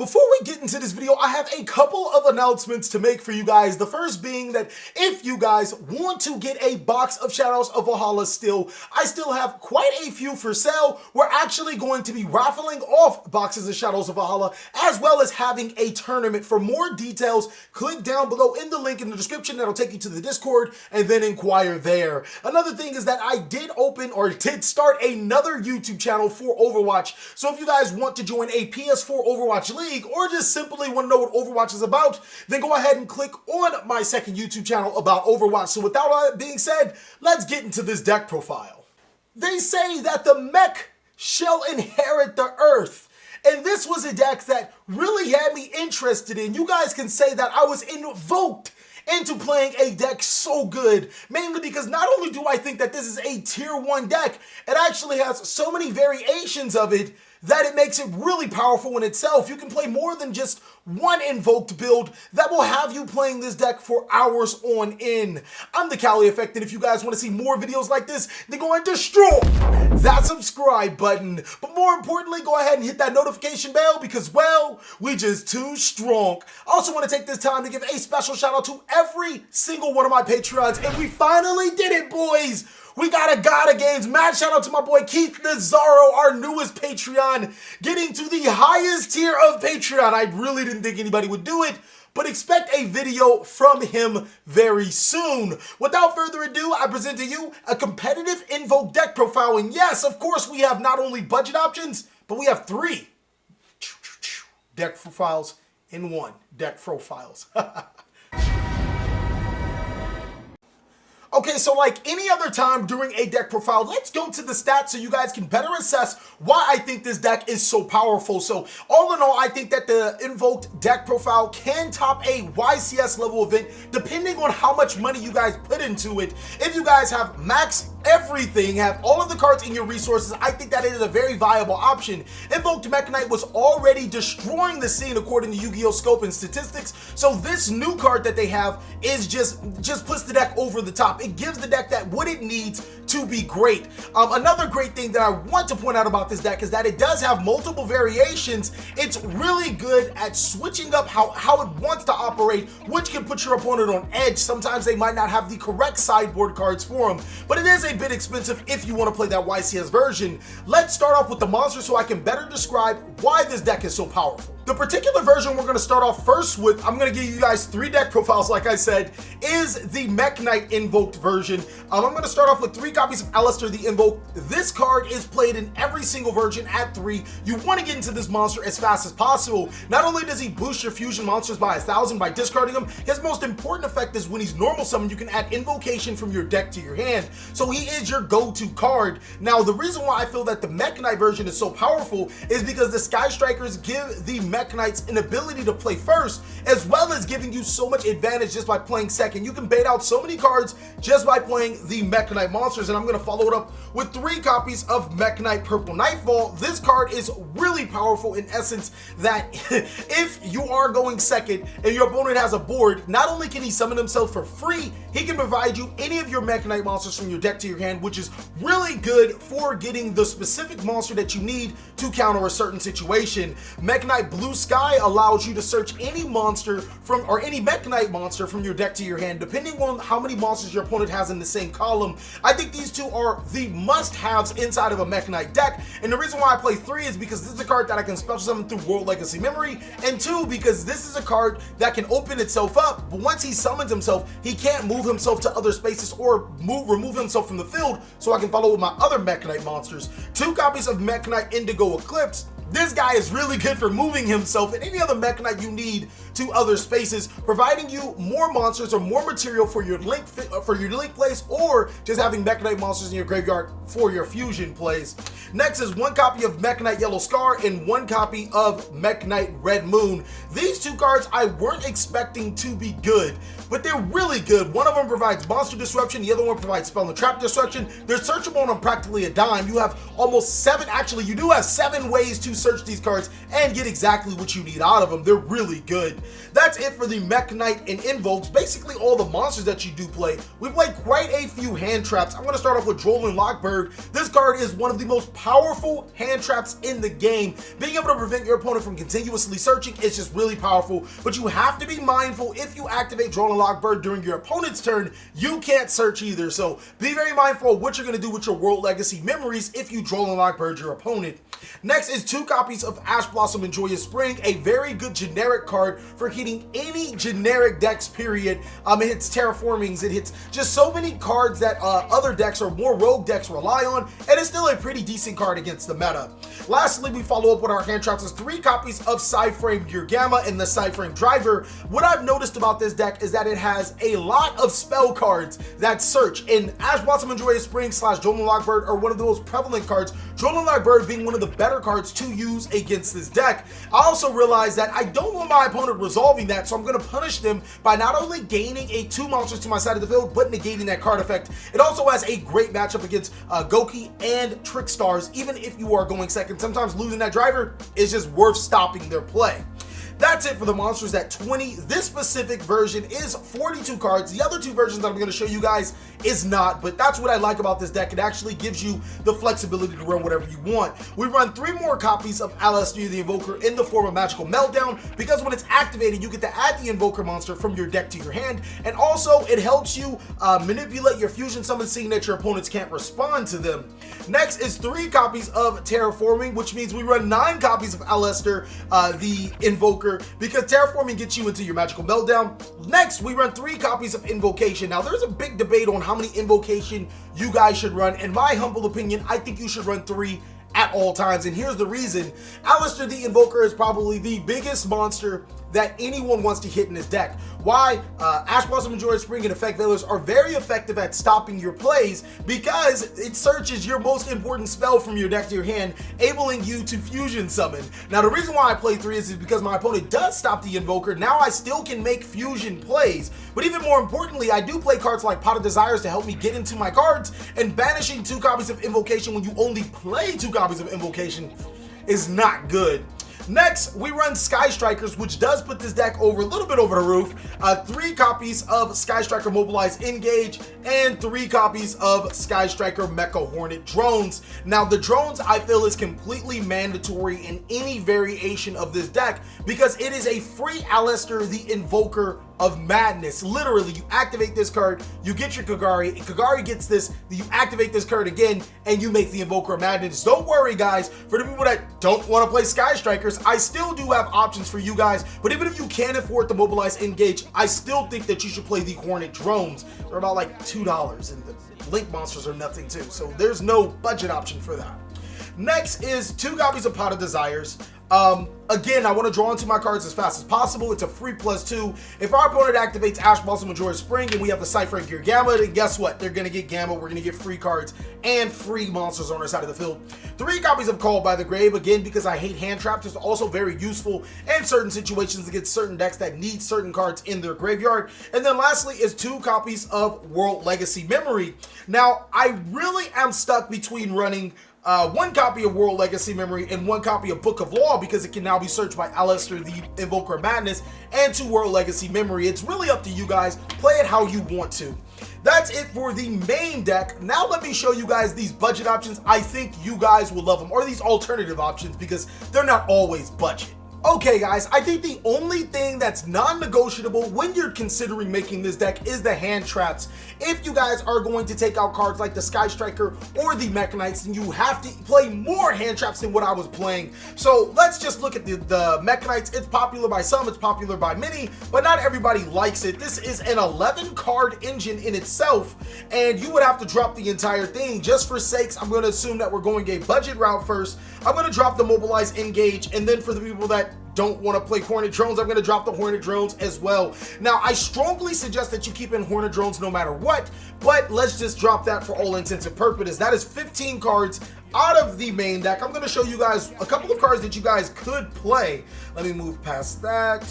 Before we get into this video, I have a couple of announcements to make for you guys. The first being that if you guys want to get a box of Shadows of Valhalla still, I still have quite a few for sale. We're actually going to be raffling off boxes of Shadows of Valhalla as well as having a tournament. For more details, click down below in the link in the description. That'll take you to the Discord and then inquire there. Another thing is that I did start another YouTube channel for Overwatch. So if you guys want to join a PS4 Overwatch League or just simply want to know what Overwatch is about, then go ahead and click on my second YouTube channel about Overwatch. So without all that being said, let's get into this deck profile. They say that the Mekk shall inherit the earth. And this was a deck that really had me interested in. You guys can say that I was invoked into playing a deck so good, mainly because not only do I think that this is a tier 1 deck, it actually has so many variations of it that it makes it really powerful in itself. You can play more than just one invoked build that will have you playing this deck for hours on end. I'm TheCaliEffect, and if you guys want to see more videos like this, then go and destroy that subscribe button. But more importantly, go ahead and hit that notification bell because, well, we just too strong. I also want to take this time to give a special shout out to every single one of my Patreons, and we finally did it, boys. We got a God of Games. Mad shout out to my boy Keith Nazaro, our newest Patreon, getting to the highest tier of Patreon. I really didn't think anybody would do it, but expect a video from him very soon. Without further ado, I present to you a competitive Invoke deck profile. And yes, of course, we have not only budget options, but we have 3 deck profiles in one. Deck profiles. Okay, so like any other time during a deck profile, let's go to the stats so you guys can better assess why I think this deck is so powerful. So all in all, I think that the Invoked deck profile can top a YCS level event depending on how much money you guys put into it. If you guys have max everything, have all of the cards in your resources, I think that it is a very viable option. Invoked Mekk Knight was already destroying the scene according to YuGiOh scope and statistics, so this new card that they have is just puts the deck over the top. It gives the deck that what it needs to be great. Another great thing that I want to point out about this deck is that it does have multiple variations. It's really good at switching up how it wants to operate, which can put your opponent on edge. Sometimes they might not have the correct sideboard cards for them, but it is a bit expensive if you want to play that YCS version. Let's start off with the monster so I can better describe why this deck is so powerful. The particular version we're going to start off first with, I'm going to give you guys 3 deck profiles like I said, is the Mekk Knight Invoked version. I'm going to start off with 3 copies of Alistair the Invoked. This card is played in every single version at 3. You want to get into this monster as fast as possible. Not only does he boost your fusion monsters by 1,000 by discarding them, his most important effect is when he's normal summoned, you can add invocation from your deck to your hand. So he is your go-to card. Now, the reason why I feel that the Mekk Knight version is so powerful is because the Sky Strikers give the Mekk Knights an ability to play first, as well as giving you so much advantage just by playing second. You can bait out so many cards just by playing the Mekk Knight monsters, and I'm going to follow it up with 3 copies of Mekk Knight Purple Nightfall. This card is really powerful in essence that if you are going second and your opponent has a board, not only can he summon himself for free, he can provide you any of your Mekk Knight monsters from your deck to your hand, which is really good for getting the specific monster that you need to counter a certain situation. Mekk Knight Blue Sky allows you to search any monster from, or any Mekk Knight monster from your deck to your hand, depending on how many monsters your opponent has in the same column. I think these 2 are the must-haves inside of a Mekk Knight deck, and the reason why I play 3 is because this is a card that I can special summon through World Legacy Memory, and 2, because this is a card that can open itself up, but once he summons himself, he can't move himself to other spaces or remove himself from the field, so I can follow with my other Mekk Knight monsters. 2 copies of Mekk Knight Indigo Eclipse. This guy is really good for moving himself and any other Mekk Knight you need to other spaces, providing you more monsters or more material for your link plays, or just having Mekk Knight monsters in your graveyard for your fusion plays. Next is 1 copy of Mekk Knight Yellow Scar and 1 copy of Mekk Knight Red Moon. These 2 cards I weren't expecting to be good, but they're really good. One of them provides monster disruption, the other one provides spell and trap destruction. They're searchable on practically a dime. You have almost 7, actually you do have 7 ways to search these cards and get exactly what you need out of them. They're really good. That's it for the Mekk Knight and Invoked. Basically all the monsters that you do play. We play quite a few hand traps. I'm going to start off with Droll Lockbird. This card is one of the most powerful hand traps in the game. Being able to prevent your opponent from continuously searching is just really powerful, but you have to be mindful if you activate Droll Lockbird during your opponent's turn, you can't search either. So be very mindful of what you're going to do with your World Legacy memories if you Droll Lockbird your opponent. Next is 2 copies of Ash Blossom and Joyous Spring, a very good generic card for hitting any generic decks, period. It hits Terraformings, it hits just so many cards that other decks or more rogue decks rely on, and it's still a pretty decent card against the meta. Lastly, we follow up with our hand traps as 3 copies of Psyframe Gear Gamma and the Psyframe Driver. What I've noticed about this deck is that it has a lot of spell cards that search, and Ash Blossom and Joyous Spring / Droll Lockbird are one of the most prevalent cards, Droll Lockbird being one of the better cards to use against this deck. I also realized that I don't want my opponent resolving that, so I'm going to punish them by not only gaining a 2 monsters to my side of the field, but negating that card effect. It also has a great matchup against Goki and Trickstars, even if you are going second. Sometimes losing that driver is just worth stopping their play. That's it for the monsters at 20. This specific version is 42 cards. The other 2 versions that I'm going to show you guys is not, but that's what I like about this deck. It actually gives you the flexibility to run whatever you want. We run 3 more copies of Alistair the Invoker in the form of Magical Meltdown, because when it's activated, you get to add the Invoker monster from your deck to your hand, and also it helps you manipulate your fusion summons, seeing that your opponents can't respond to them. Next is 3 copies of Terraforming, which means we run 9 copies of Alistair the Invoker, because Terraforming gets you into your Magical Meltdown. Next, we run 3 copies of Invocation. Now, there's a big debate on how many Invocation you guys should run. In my humble opinion, I think you should run 3 at all times, and here's the reason. Alistair the Invoker is probably the biggest monster that anyone wants to hit in his deck. Why? Ash Blossom and Joyous Spring and Effect Veilers are very effective at stopping your plays, because it searches your most important spell from your deck to your hand, enabling you to fusion summon. Now, the reason why I play 3 is because my opponent does stop the Invoker. Now I still can make fusion plays, but even more importantly, I do play cards like Pot of Desires to help me get into my cards, and banishing 2 copies of Invocation when you only play 2 copies of Invocation is not good. Next, we run Sky Strikers, which does put this deck over a little bit over the roof. 3 copies of Sky Striker Mobilize Engage and 3 copies of Sky Striker Mecha Hornet Drones. Now, the drones I feel is completely mandatory in any variation of this deck, because it is a free Alistair the Invoker of Madness. Literally, you activate this card, you get your Kagari, Kagari gets this, you activate this card again, and you make the Invoker of Madness. Don't worry, guys, for the people that don't want to play Sky Strikers, I still do have options for you guys, but even if you can't afford the Mobilize Engage, I still think that you should play the Hornet Drones. They're about like $2, and the Link monsters are nothing too, so there's no budget option for that. Next is 2 copies of Pot of Desires. Again, I want to draw into my cards as fast as possible. It's a free +2. If our opponent activates Ash Blossom and Joyous Spring and we have the Psyframe Gear Gamma, then guess what? They're going to get Gamma. We're going to get free cards and free monsters on our side of the field. 3 copies of Called by the Grave, again, because I hate hand traps. It's also very useful in certain situations against certain decks that need certain cards in their graveyard. And then lastly is 2 copies of World Legacy Memory. Now, I really am stuck between running 1 copy of World Legacy Memory and 1 copy of Book of Law, because it can now be searched by Alistair the Invoker of Madness, and 2 World Legacy Memory. It's really up to you guys. Play it how you want to. That's it for the main deck. Now let me show you guys these budget options. I think you guys will love them, or these alternative options, because they're not always budget. Okay guys, I think the only thing that's non-negotiable when you're considering making this deck is the hand traps. If you guys are going to take out cards like the Sky Striker or the Mekk Knights, then you have to play more hand traps than what I was playing. So let's just look at the Mekk Knights. It's popular by some, it's popular by many, but not everybody likes it. This is an 11 card engine in itself, and you would have to drop the entire thing. Just for sakes, I'm going to assume that we're going a budget route first. I'm going to drop the Mobilize Engage, and then for the people that don't want to play Hornet Drones, I'm going to drop the Hornet Drones as well. Now, I strongly suggest that you keep in Hornet Drones no matter what, but let's just drop that for all intents and purposes. That is 15 cards out of the main deck. I'm going to show you guys a couple of cards that you guys could play. Let me move past that.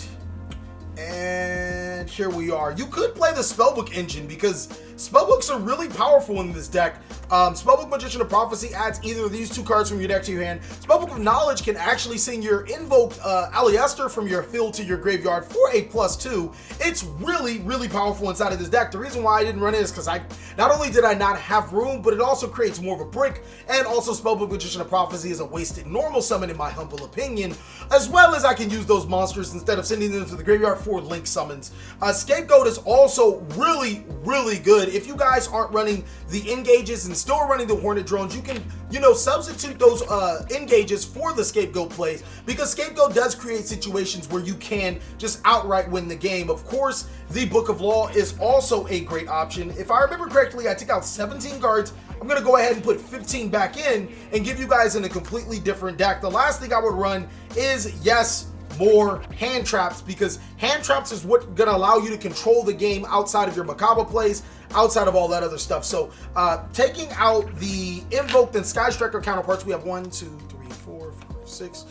And here we are. You could play the Spellbook engine because spellbooks are really powerful in this deck. Spellbook Magician of Prophecy adds either of these two cards from your deck to your hand. Spellbook of Knowledge can actually send your invoked Aliester from your field to your graveyard for a +2. It's really, really powerful inside of this deck. The reason why I didn't run it is because not only did I not have room, but it also creates more of a brick, and also Spellbook Magician of Prophecy is a wasted normal summon in my humble opinion, as well as I can use those monsters instead of sending them to the graveyard for link summons. Scapegoat is also really, really good. If you guys aren't running the engages and still running the Hornet drones, you can, substitute those engages for the Scapegoat plays, because Scapegoat does create situations where you can just outright win the game. Of course, the Book of Law is also a great option. If I remember correctly, I took out 17 cards. I'm going to go ahead and put 15 back in and give you guys in a completely different deck. The last thing I would run is, yes, more hand traps, because hand traps is what's going to allow you to control the game outside of your Macabre plays, outside of all that other stuff. So taking out the Invoked and Sky Striker counterparts, we have 1, 2, 3, 4, 5, 6,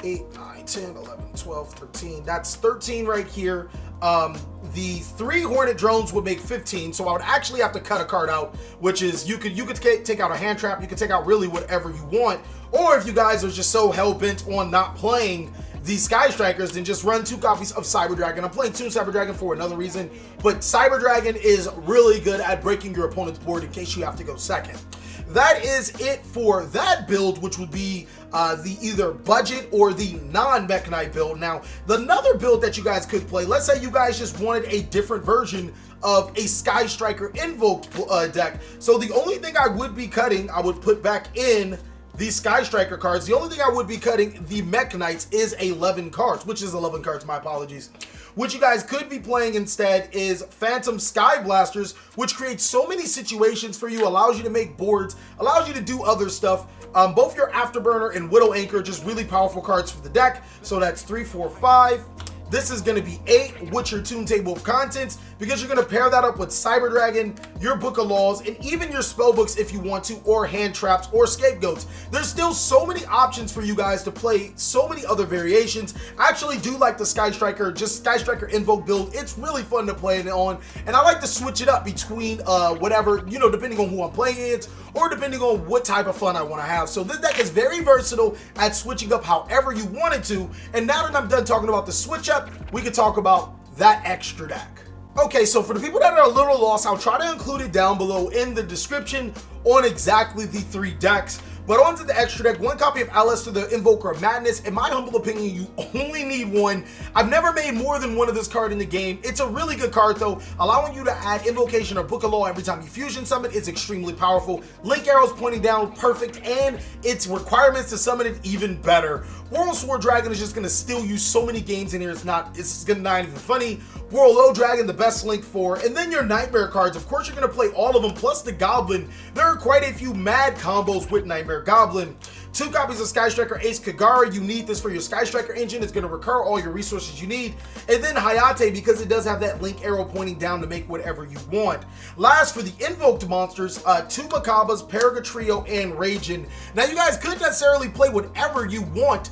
8, 9, 10, 11, 12, 13. That's 13 right here. The 3 Hornet drones would make 15, so I would actually have to cut a card out, which is you could take out a hand trap, you could take out really whatever you want, or if you guys are just so hell-bent on not playing the Sky Strikers, then just run 2 copies of Cyber Dragon. I'm playing 2 Cyber Dragon for another reason, but Cyber Dragon is really good at breaking your opponent's board in case you have to go second. That is it for that build, which would be the either budget or the non-Mekk Knight build. Now, another build that you guys could play, let's say you guys just wanted a different version of a Sky Striker Invoked deck. So the only thing I would be cutting, I would put back in these Sky Striker cards. The only thing I would be cutting the Mekk Knights is 11 cards, which is 11 cards, my apologies. What you guys could be playing instead is Phantom Sky Blasters, which creates so many situations for you, allows you to make boards, allows you to do other stuff. Both your Afterburner and Widow Anchor, just really powerful cards for the deck. So that's 3, 4, 5. This is going to be 8 with your Toon Table of Contents, because you're going to pair that up with Cyber Dragon, your Book of Laws, and even your Spellbooks if you want to, or Hand Traps, or Scapegoats. There's still so many options for you guys to play, so many other variations. I actually do like the Sky Striker, just Sky Striker Invoke build. It's really fun to play it on, and I like to switch it up between whatever, depending on who I'm playing against, or depending on what type of fun I want to have. So this deck is very versatile at switching up however you want it to. And now that I'm done talking about the switch up, we can talk about that extra deck. Okay, so for the people that are a little lost, I'll try to include it down below in the description on exactly the 3 decks. But onto the extra deck, 1 copy of Alister, the Invoker of Madness. In my humble opinion, you only need 1. I've never made more than 1 of this card in the game. It's a really good card though, allowing you to add Invocation or Book of Law every time you fusion summon. It's extremely powerful. Link arrows pointing down, perfect, and its requirements to summon it even better. Whirl Sword Dragon is just gonna steal you so many games in here. It's gonna not even funny. Whirl Low Dragon, the best link for, and then your Nightmare cards. Of course, you're gonna play all of them, plus the Goblin. There are quite a few mad combos with Nightmare Goblin. 2 copies of Sky Striker Ace Kagara. You need this for your Sky Striker engine. It's going to recur all your resources you need. And then Hayate, because it does have that link arrow pointing down to make whatever you want. Last, for the Invoked monsters, 2 Macabas, Paraga Trio, and Ragin. Now, you guys could necessarily play whatever you want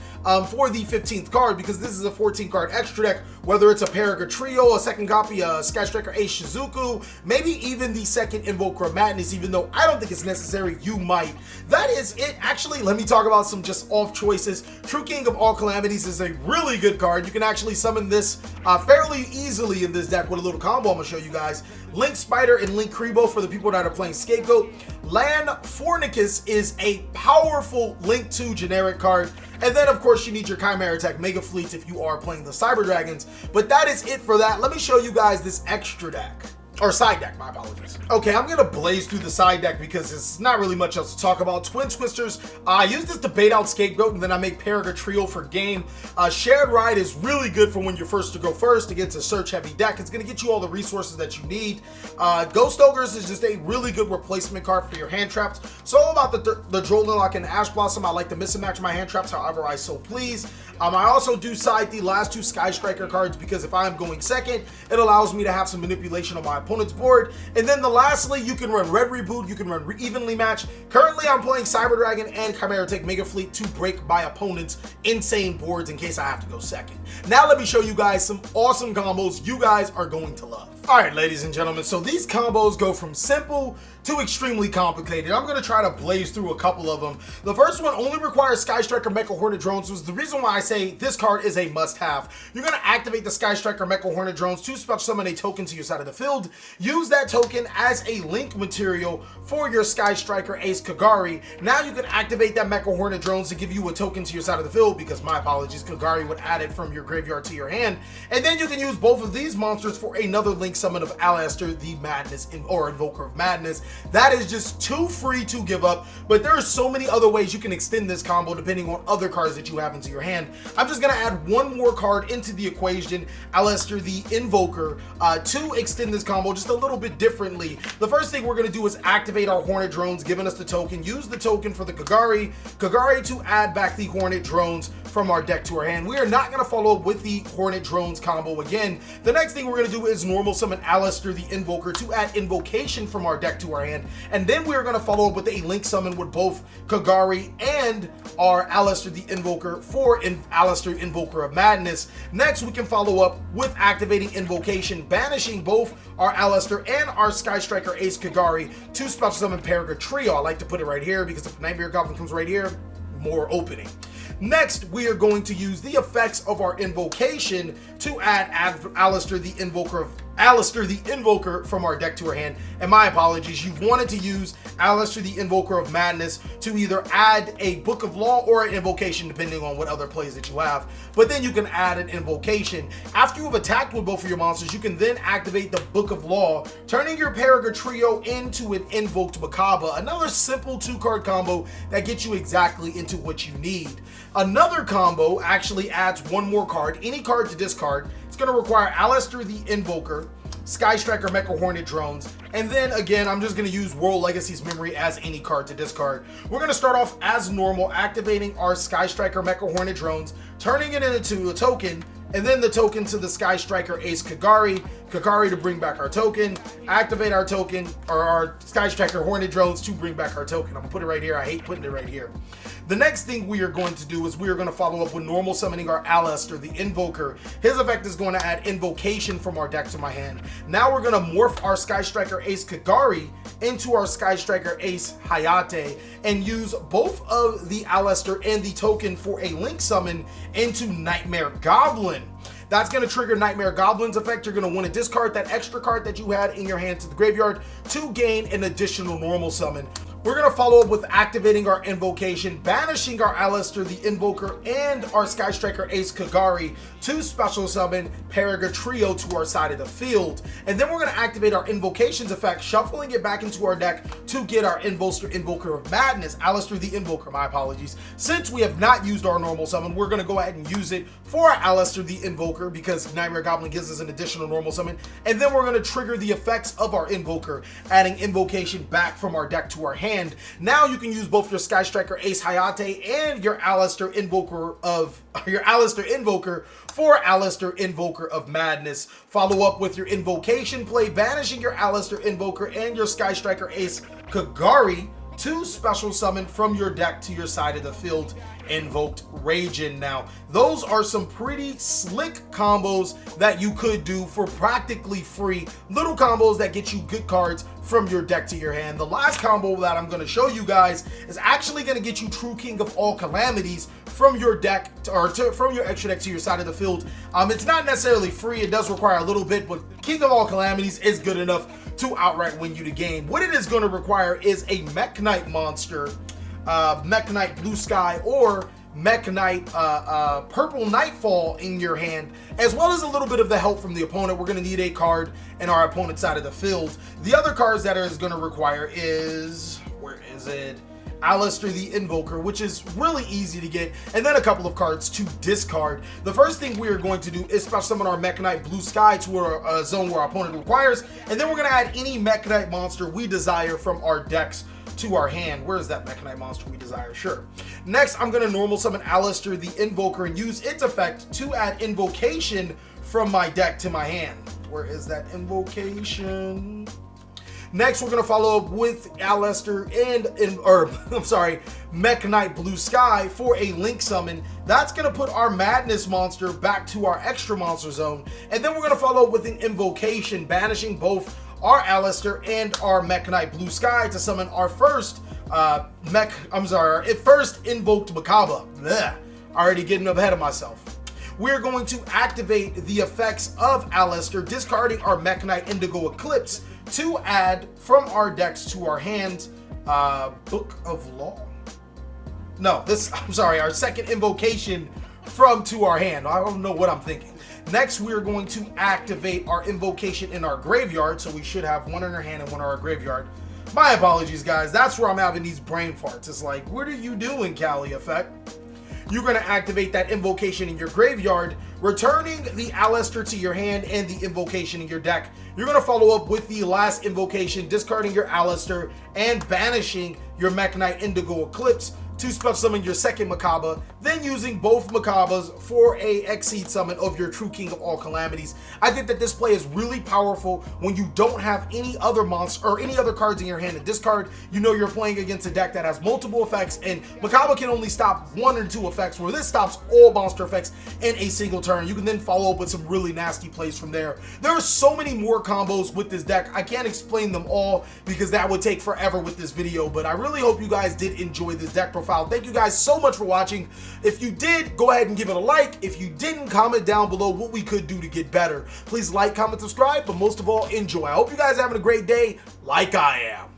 for the 15th card, because this is a 14 card extra deck, whether it's a Paraga Trio, a second copy of Sky Striker Ace Shizuku, maybe even the second Invoker of Madness, even though I don't think it's necessary, you might. That is it. Actually, let me talk about some just off choices. True King of All Calamities is a really good card. You can actually summon this fairly easily in this deck with a little combo I'm going to show you guys. Link Spider and Link Kribo for the people that are playing Scapegoat. Land Fornicus is a powerful Link 2 generic card. And then, of course, you need your Chimera Attack Mega Fleets if you are playing the Cyber Dragons. But that is it for that. Let me show you guys this extra deck. Or side deck, my apologies. Okay, I'm gonna blaze through the side deck because it's not really much else to talk about. Twin Twisters, I use this to bait out Scapegoat, and then I make Paraga Trio for game. Shared Ride is really good for when you're first to go first against a search heavy deck. It's gonna get you all the resources that you need. Ghost Ogres is just a really good replacement card for your hand traps. So all about the Drolin Lock and Ash Blossom. I like to mix and match my hand traps however I so please. I also do side the last 2 Sky Striker cards because if I'm going second, it allows me to have some manipulation on my opponent's board. And then lastly, you can run Red Reboot, you can run Evenly Match. Currently, I'm playing Cyber Dragon and Chimera Tech Mega Fleet to break my opponent's insane boards in case I have to go second. Now let me show you guys some awesome combos you guys are going to love. Alright, ladies and gentlemen, so these combos go from simple to extremely complicated. I'm going to try to blaze through a couple of them. The first one only requires Sky Striker Mecha Hornet Drones, which is the reason why I say this card is a must-have. You're going to activate the Sky Striker Mecha Hornet Drones to special summon a token to your side of the field. Use that token as a link material for your Sky Striker Ace Kagari. Now you can activate that Mecha Hornet Drones to give you a token to your side of the field, because my apologies, Kagari would add it from your graveyard to your hand. And then you can use both of these monsters for another link summon of Alastair the Madness or Invoker of Madness. That is just too free to give up, but there are so many other ways you can extend this combo depending on other cards that you have into your hand. I'm just going to add one more card into the equation, Alastair the Invoker, to extend this combo just a little bit differently. The first thing we're going to do is activate our Hornet Drones, giving us the token. Use the token for the Kagari to add back the Hornet Drones from our deck to our hand. We are not going to follow up with the Hornet Drones combo again. The next thing we're going to do is normal summon Alastair the Invoker to add Invocation from our deck to our hand. And then we're going to follow up with a link summon with both Kagari and our Alastair the Invoker for Alastair Invoker of Madness. Next, we can follow up with activating Invocation, banishing both our Alastair and our Sky Striker Ace Kagari to special summon Paraga Trio. I like to put it right here because if Nightmare Goblin comes right here, more opening. Next, we are going to use the effects of our Invocation to add Alastair the Invoker from our deck to our hand. And my apologies, you've wanted to use Alastair the Invoker of Madness to either add a Book of Law or an Invocation, depending on what other plays that you have. But then you can add an Invocation. After you have attacked with both of your monsters, you can then activate the Book of Law, turning your Paraga Trio into an Invoked Macabre. Another simple 2-card combo that gets you exactly into what you need. Another combo actually adds one more card, any card to discard. It's going to require Alastair the Invoker, Sky Striker Mecha Hornet Drones, and then again, I'm just going to use World Legacy's Memory as any card to discard. We're going to start off as normal, activating our Sky Striker Mecha Hornet Drones, turning it into a token, and then the token to the Sky Striker Ace Kagari to bring back our token, activate our token, or our Sky Striker Hornet Drones to bring back our token. I'm going to put it right here. I hate putting it right here. The next thing we are going to do is we are going to follow up with normal summoning our Alastair the Invoker. His effect is going to add Invocation from our deck to my hand. Now we're going to morph our Sky Striker Ace Kagari into our Sky Striker Ace Hayate and use both of the Alastair and the token for a link summon into Nightmare Goblin. That's going to trigger Nightmare Goblin's effect. You're going to want to discard that extra card that you had in your hand to the graveyard to gain an additional normal summon. We're going to follow up with activating our Invocation, banishing our Alastair the Invoker and our Sky Striker Ace Kagari to special summon Paraga Trio to our side of the field. And then we're going to activate our Invocation's effect, shuffling it back into our deck to get our Invoker of Madness, Alastair the Invoker, my apologies. Since we have not used our normal summon, we're going to go ahead and use it for our Alastair the Invoker because Nightmare Goblin gives us an additional normal summon. And then we're going to trigger the effects of our Invoker, adding Invocation back from our deck to our hand. Now you can use both your Sky Striker Ace Hayate and your Alastair Invoker for Alastair Invoker of Madness. Follow up with your Invocation play, banishing your Alastair Invoker and your Sky Striker Ace Kagari to special summon from your deck to your side of the field Invoked Ragin. Now, those are some pretty slick combos that you could do for practically free. Little combos that get you good cards from your deck to your hand. The last combo that I'm going to show you guys is actually going to get you True King of All Calamities from your deck from your extra deck to your side of the field. It's not necessarily free. It does require a little bit, but King of All Calamities is good enough to outright win you the game. What it is going to require is a Mekk Knight monster, Mekk Knight Blue Sky, or Mekk Knight Purple Nightfall in your hand, as well as a little bit of the help from the opponent. We're going to need a card in our opponent's side of the field. The other cards that it is going to require is, where is it? Alastair the Invoker, which is really easy to get, and then a couple of cards to discard. The first thing we are going to do is special summon our Mekk Knight Blue Sky to a zone where our opponent requires, and then we're going to add any Mekk Knight monster we desire from our decks to our hand. Where is that Mekk Knight monster we desire? Sure. Next, I'm going to normal summon Alistair the Invoker and use its effect to add invocation from my deck to my hand. Where is that invocation? Next, we're going to follow up with Alistair Mekk Knight Blue Sky for a link summon. That's going to put our Madness monster back to our extra monster zone. And then we're going to follow up with an invocation, banishing both our Alistair and our Mekk Knight Blue Sky to summon our first first invoked Macabre. Blech, already getting ahead of myself. We're going to activate the effects of Alistair, discarding our Mekk Knight Indigo Eclipse to add from our decks to our hand, Book of Law. No, our second invocation from to our hand. I don't know what I'm thinking. Next, we're going to activate our invocation in our graveyard, so we should have one in our hand and one in our graveyard. My apologies, guys. That's where I'm having these brain farts. It's like, what are you doing, TheCaliEffect? You're going to activate that invocation in your graveyard, returning the Alistair to your hand and the invocation in your deck. You're going to follow up with the last invocation, discarding your Alistair and banishing your Mekk Knight Indigo Eclipse to special summon your second Macabre, then using both Macabres for a Exceed summon of your True King of All Calamities. I think that this play is really powerful when you don't have any other monster or any other cards in your hand to discard. You know you're playing against a deck that has multiple effects, and Macabre can only stop one or two effects, where this stops all monster effects in a single turn. You can then follow up with some really nasty plays from there. There are so many more combos with this deck. I can't explain them all because that would take forever with this video, but I really hope you guys did enjoy this deck profile. Thank you guys so much for watching. If you did, go ahead and give it a like. If you didn't, comment down below what we could do to get better. Please like, comment, subscribe, but most of all, enjoy. I hope you guys are having a great day like I am.